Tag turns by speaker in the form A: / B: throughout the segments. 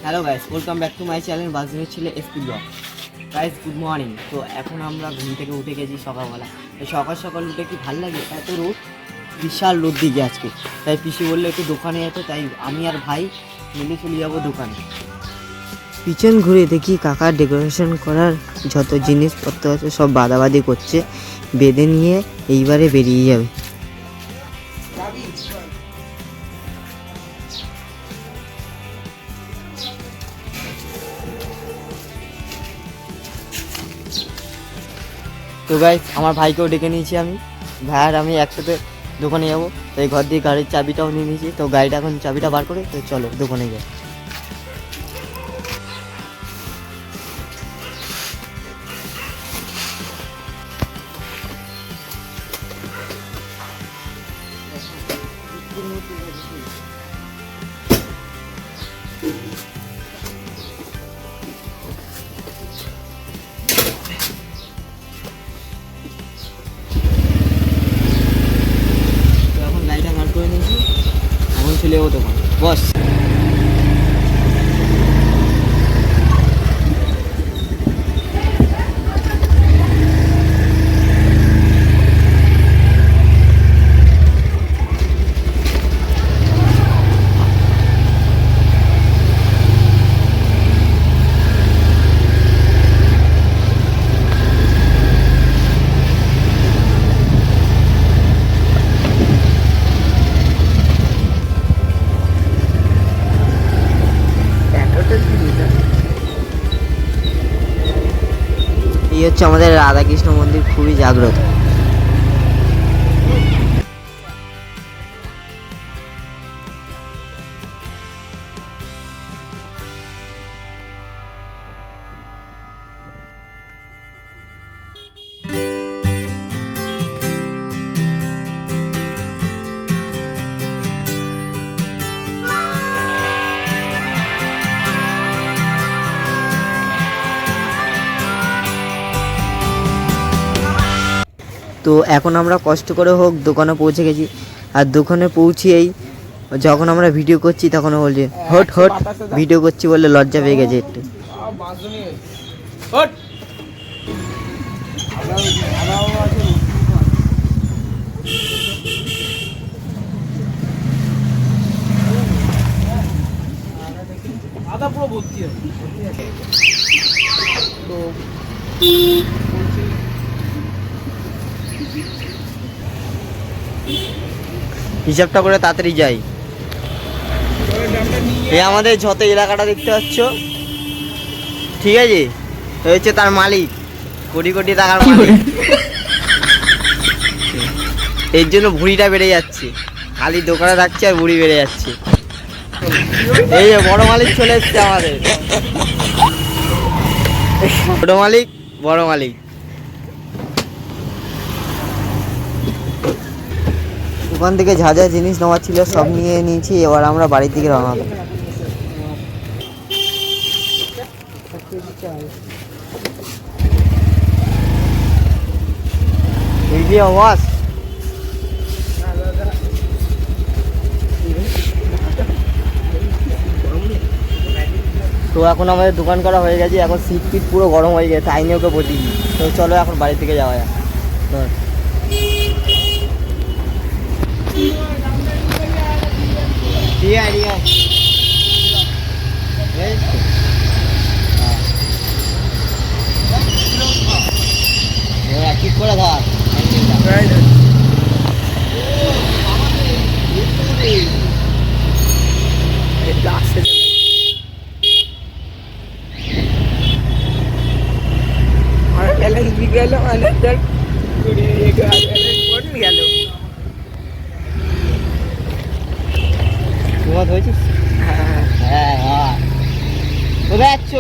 A: Hello guys, welcome back to my channel বাজনের ছেলে SP blog. Guys good morning. তো এখন আমরা ঘুম থেকে উঠে গেছি সকালবেলা। সকাল সকাল উঠে কি ভাল লাগে, এত রোদ, বিশাল রোদ দিকে আজকে। তাই পিসি বললো একটু দোকানে যেতে, তাই আমি আর ভাই মিলে চলে যাবো দোকানে। পিছন ঘুরে দেখি কাকার ডেকোরেশন করার যত জিনিসপত্র আছে সব বাদাবাদি করছে, বেঁধে নিয়ে এইবারে বেরিয়ে যাবে। তো গাইস আমার ভাইকেও ডেকে নিয়েছি আমি, ভাই আর আমি একসাথে দোকানে যাবো। তাই ঘর দিয়ে গাড়ির চাবিটাও নিয়ে নিয়েছি। তো গাড়িটা এখন চাবিটা বার করে তো চলো দোকানে যাই। এখন গাড়িটা বার করে নিয়েছি, এখন চলে যাবো দোকান। বস এই হচ্ছে আমাদের রাধাকৃষ্ণ মন্দির, খুবই জাগ্রত। তো এখন আমরা কষ্ট করে হোক দোকানে পৌঁছে গেছি। আর দোকানে পৌঁছেই যখন আমরা ভিডিও করছি তখন বলছে হট হট ভিডিও করছি বলে লজ্জা পেয়ে গেছে একটু। হিসাবটা করে তাড়াতাড়ি যাই। এই আমাদের যত এলাকাটা দেখতে পাচ্ছ, ঠিক আছে, এই হচ্ছে তার মালিক, কোটি কোটি টাকার মালিক। এর জন্য ভুঁড়িটা বেড়ে যাচ্ছে, খালি দোকানে থাকছে আর ভুঁড়ি বেড়ে যাচ্ছে। এই যে বড় মালিক চলে এসছে আমাদের, ছোট মালিক বড় মালিক। দোকান থেকে যা যা জিনিস নেওয়ার ছিল সব নিয়ে নিয়েছি, এবার আমরা বাড়ির দিকে রওনা দেবো। আওয়াজ তো এখন আমাদের দোকান করা হয়ে গেছে, এখন শীত ফিট পুরো গরম হয়ে গেছে, তাই নিয়ে ওকে বলি। তো চলো এখন বাড়ির দিকে যাওয়া যায়। ঠিক আছে ঠিক করে ধর। গেল তোমার হয়েছিস? হ্যাঁ হ্যাঁ, কোথায় যাচ্ছ?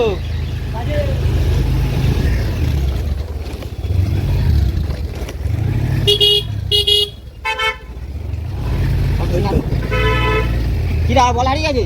A: কিরা বল হারিয়ে গেছে?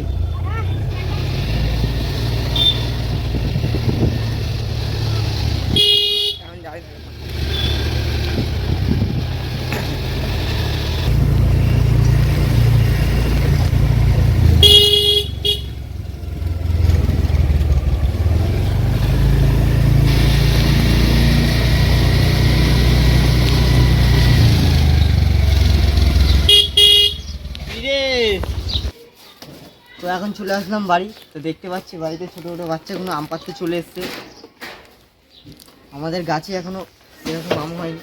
A: এখন চলে আসলাম বাড়ি। তো দেখতে পাচ্ছি বাড়িতে ছোটো ছোটো বাচ্চাগুলো আম পাড়তে চলে এসছে। আমাদের গাছে এখনো এরকম আম হয়নি,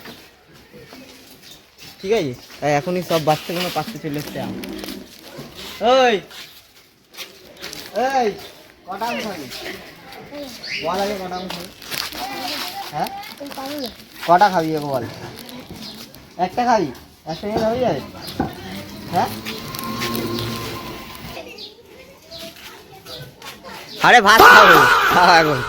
A: ঠিক আছে, তাই এখনই সব বাচ্চাগুলো পাড়তে চলে এসছে আম। ওই এই কটা আম খাবি বল আগে, কটা আম খাবি? হ্যাঁ কটা খাবি এগো বল? একটা খাবি? একটা নিয়ে হয়ে যাবে? হ্যাঁ আরে ভাত খাবো এখন।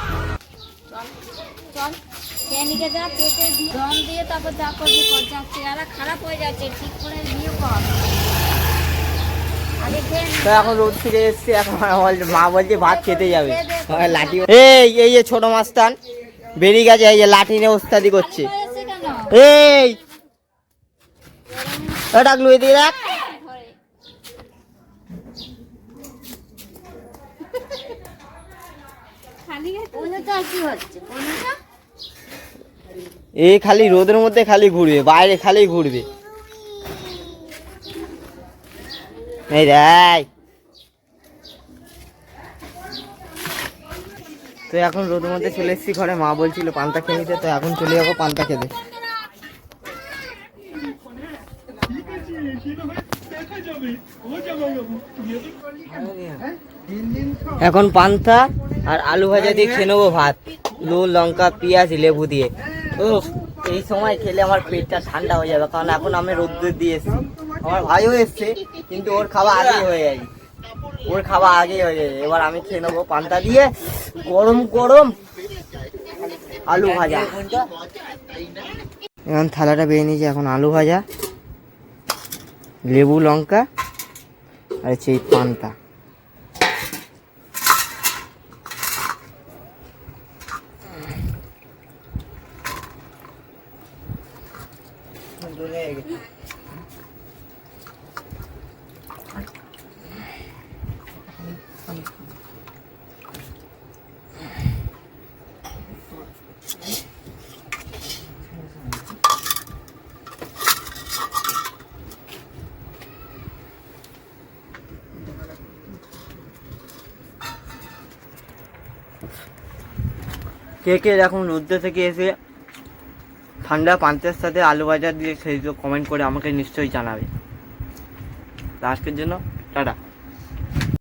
A: তো এখন রোদ থেকে এসছে, এখন মা বলছে ভাত খেতে যাবে। লাঠি এই যে ছোট মাস্তান বেরিয়ে গেছে, এই যে লাঠি নিয়ে ওস্তাদি করছে। এই ডাকলু এদিকে দেখ। এই খালি রোদের মধ্যে খালি ঘুরবে, বাইরে খালি ঘুরবে। এই দেখ, তো এখন রোদের মধ্যে চলে এসেছি ঘরে। মা বলছিল পান্তা খেয়ে নিতে, তো এখন চলে যাবো পান্তা খেতে। এখন পান্তা আর আলু ভাজা দিয়ে খেয়ে নেবো ভাত, নুন লঙ্কা পেঁয়াজ লেবু দিয়ে। ও এই সময় খেলে আমার পেটটা ঠান্ডা হয়ে যাবে, কারণ এখন আমি রোদ্দুর দিয়ে এসেছি। আমার ভাইও এসছে, কিন্তু ওর খাওয়া আগেই হয়ে যায়, ওর খাওয়া আগেই হয়ে যায়। এবার আমি খেয়ে নেবো পান্তা দিয়ে গরম গরম আলু ভাজা। এখন থালাটা বেরিয়ে নিয়েছি, এখন আলু ভাজা, লেবু লঙ্কা আর হচ্ছে এই পান্তা। কে কে এখন রোদ্দুর থেকে এসে ঠান্ডা পান্তার সাথে আলু ভাজা দিয়ে সেই কমেন্ট করে আমাকে নিশ্চয়ই জানাবে। আজকের জন্য টাটা।